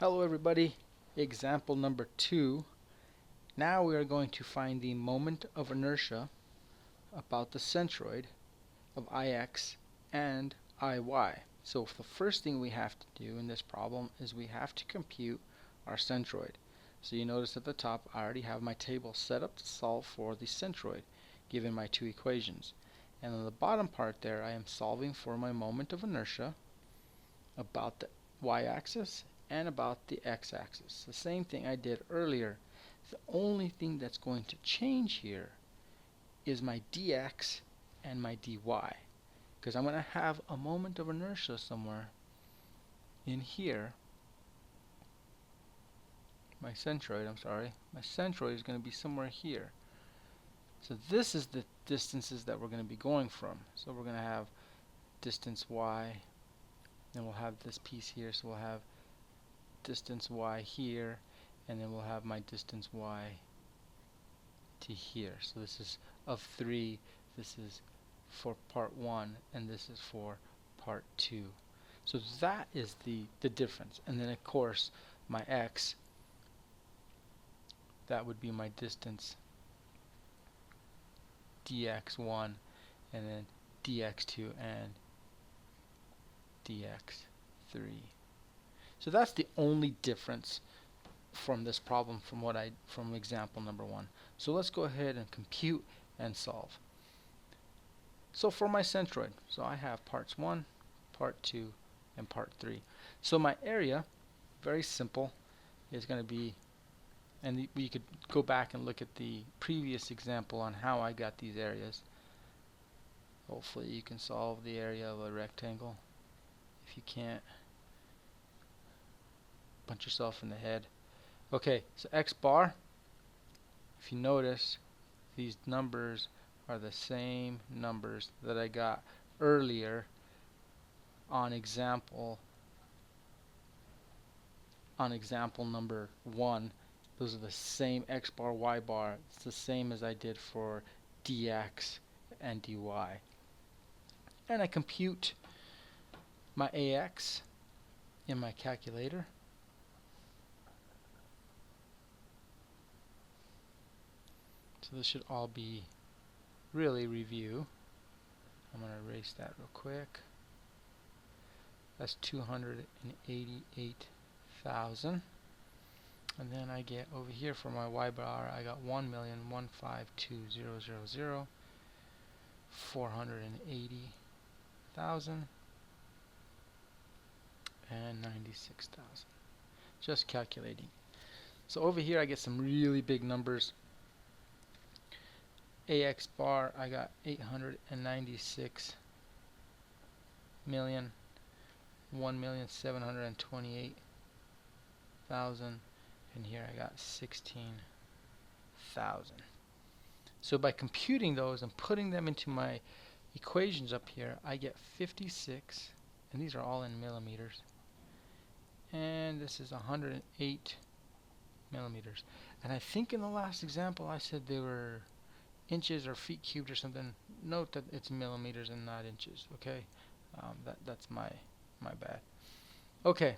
Hello everybody, example number 2. Now we are going to find the moment of inertia about the centroid of Ix and Iy. So the first thing we have to do in this problem is we have to compute our centroid. So you notice at the top I already have my table set up to solve for the centroid given my two equations. And on the bottom part there I am solving for my moment of inertia about the y-axis and about the x-axis. The same thing I did earlier. The only thing that's going to change here is my dx and my dy, because I'm going to have a moment of inertia somewhere in here. My centroid is going to be somewhere here. So this is the distances that we're going to be going from. So we're going to have distance y, then we'll have this piece here, so we'll have distance y here, and then we'll have my distance y to here. So this is of 3, this is for part 1, and this is for part 2. So that is the difference. And then of course my x, that would be my distance dx1, and then dx2 and dx3. So that's the only difference from this problem from example number 1. So let's go ahead and compute and solve. So for my centroid, so I have parts 1, part 2, and part 3. So my area, very simple, is going to be, and we could go back and look at the previous example on how I got these areas. Hopefully you can solve the area of a rectangle. If you can't, punch yourself in the head. Okay, so x bar, if you notice, these numbers are the same numbers that I got earlier on example number 1. Those are the same x bar, y bar. It's the same as I did for dx and dy. And I compute my ax in my calculator. So this should all be really review. I'm going to erase that real quick. That's 288,000. And then I get over here for my y bar, I got 1,152,000, 480,000, and 96,000. Just calculating. So over here I get some really big numbers. AX bar, I got 896 million, 1,728,000, and here I got 16,000. So by computing those and putting them into my equations up here, I get 56, and these are all in millimeters, and this is 108 millimeters. And I think in the last example I said they were inches or feet cubed or something. Note that it's millimeters and not inches. Okay, that's my bad. Okay,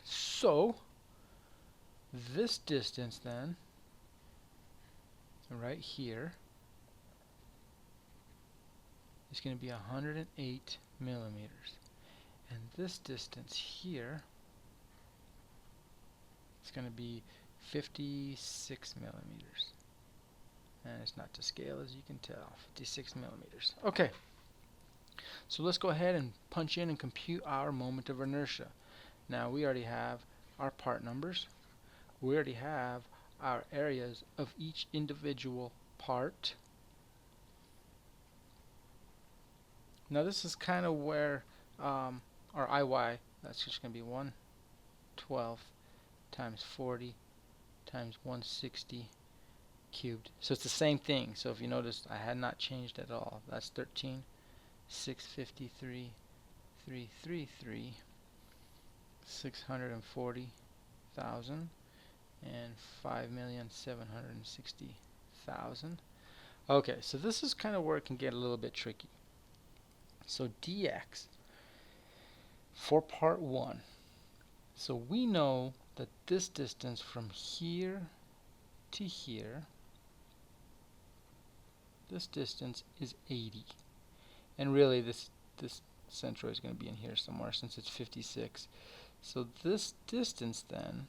so this distance then, right here, is going to be 108 millimeters, and this distance here is going to be 56 millimeters. And it's not to scale, as you can tell. 56 millimeters. Okay, so let's go ahead and punch in and compute our moment of inertia. Now we already have our part numbers. We already have our areas of each individual part. Now this is kind of where our IY, that's just going to be 1/12 times 40 times 160 cubed. So it's the same thing. So if you notice, I had not changed at all. That's 13,653,333, 640,000, and 5,760,000. Okay, so this is kind of where it can get a little bit tricky. So dx for part 1 So we know that this distance from here to here, this distance is 80. And really this centroid is going to be in here somewhere since it's 56. So this distance then,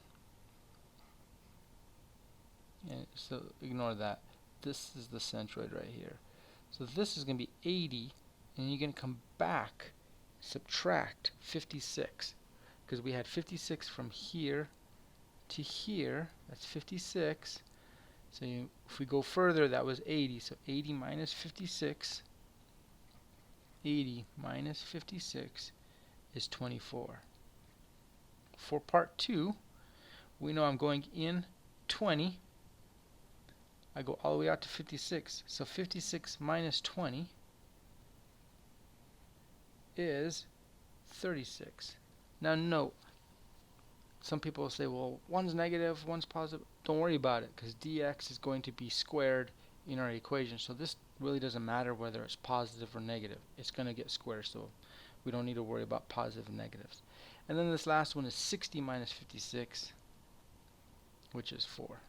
and so ignore that, this is the centroid right here. So this is going to be 80, and you're going to come back, subtract 56, because we had 56 from here to here, that's 56. So if we go further, that was 80, so 80 minus 56, 80 minus 56 is 24. For part 2, we know I'm going in 20. I go all the way out to 56. So 56 minus 20 is 36. Now note, some people will say, well, one's negative, one's positive. Don't worry about it, because dx is going to be squared in our equation. So this really doesn't matter whether it's positive or negative. It's going to get squared, so we don't need to worry about positive and negatives. And then this last one is 60 minus 56, which is 4.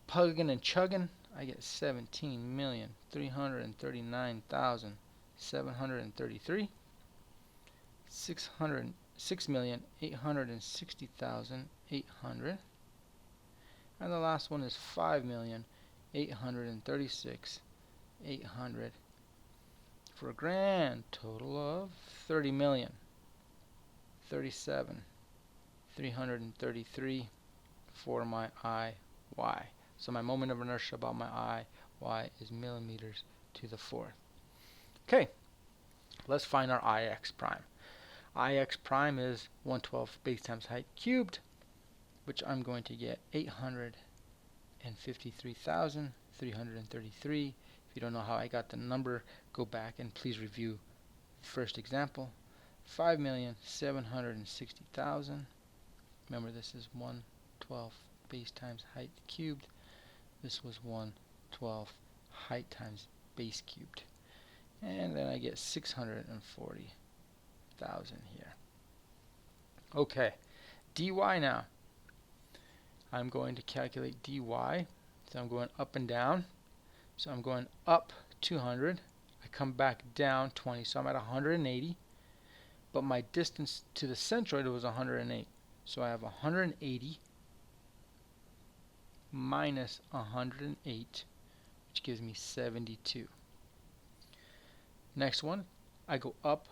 Plugging and chugging, I get 17,339,733. 6,860,800. And the last one is 5,836,800 for a grand total of 30,037,333 for my IY. So my moment of inertia about my IY is millimeters to the fourth. Okay, let's find our IX prime. IX prime is 1/12 base times height cubed, which I'm going to get 853,333. If you don't know how I got the number, go back and please review the first example. 5,760,000. Remember, this is 1/12 base times height cubed. This was 1/12 height times base cubed. And then I get 640,000 here. Okay, dy now. I'm going to calculate dy. So I'm going up and down. So I'm going up 200. I come back down 20. So I'm at 180. But my distance to the centroid was 108. So I have 180 minus 108, which gives me 72. Next one, I go up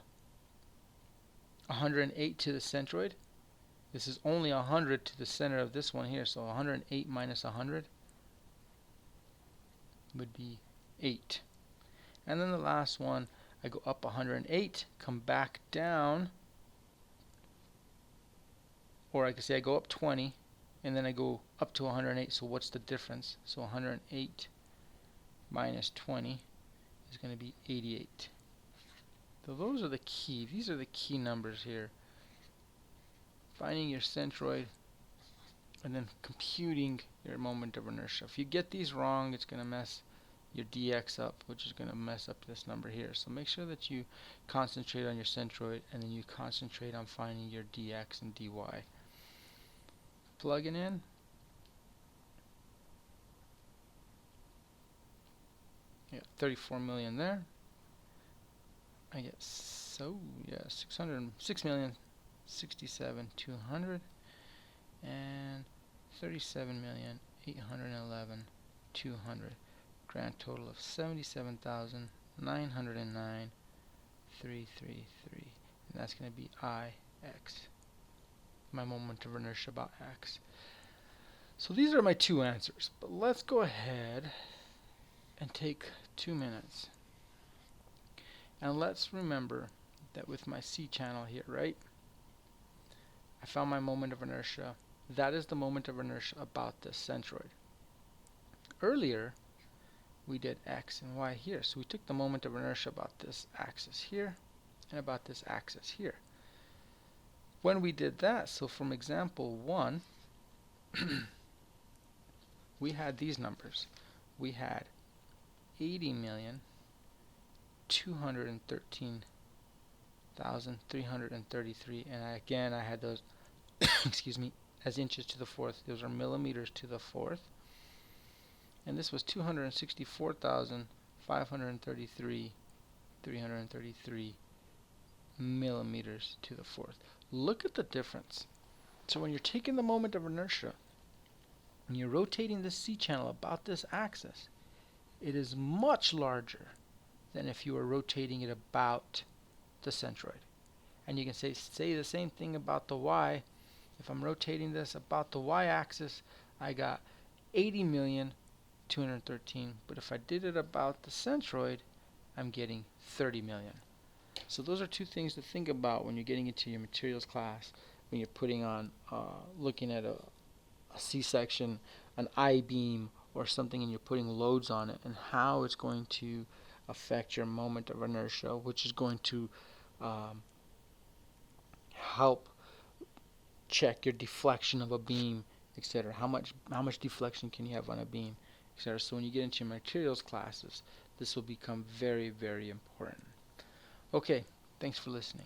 108 to the centroid. This is only 100 to the center of this one here, so 108 minus 100 would be 8. And then the last one, I go up 108, come back down, or I could say I go up 20, and then I go up to 108, so what's the difference? So 108 minus 20 is going to be 88. So those are the key. These are the key numbers here. Finding your centroid and then computing your moment of inertia. If you get these wrong, it's going to mess your dx up, which is going to mess up this number here. So make sure that you concentrate on your centroid and then you concentrate on finding your dx and dy. Plugging in. Yeah, 34 million there. I get 6,067,200 and 37,811,200. Grand total of 77,909,333. And that's going to be IX. My moment of inertia about X. So these are my two answers. But let's go ahead and take 2 minutes. And let's remember that with my C channel here, right? I found my moment of inertia. That is the moment of inertia about this centroid. Earlier, we did X and Y here. So we took the moment of inertia about this axis here and about this axis here. When we did that, so from example 1, we had these numbers. We had 80,213,000 1,333, and again I had those excuse me, as inches to the fourth. Those are millimeters to the fourth. And this was 264,533 333 millimeters to the fourth. Look at the difference. So when you're taking the moment of inertia and you're rotating this C channel about this axis, it is much larger than if you were rotating it about the centroid. And you can say the same thing about the Y. If I'm rotating this about the Y-axis, I got 80,213,000. But if I did it about the centroid, I'm getting 30 million. So those are two things to think about when you're getting into your materials class, when you're putting on, looking at a C-section, an I-beam, or something, and you're putting loads on it, and how it's going to affect your moment of inertia, which is going to help check your deflection of a beam, etc. How much deflection can you have on a beam, etc. So when you get into your materials classes, this will become very, very important. Okay, thanks for listening.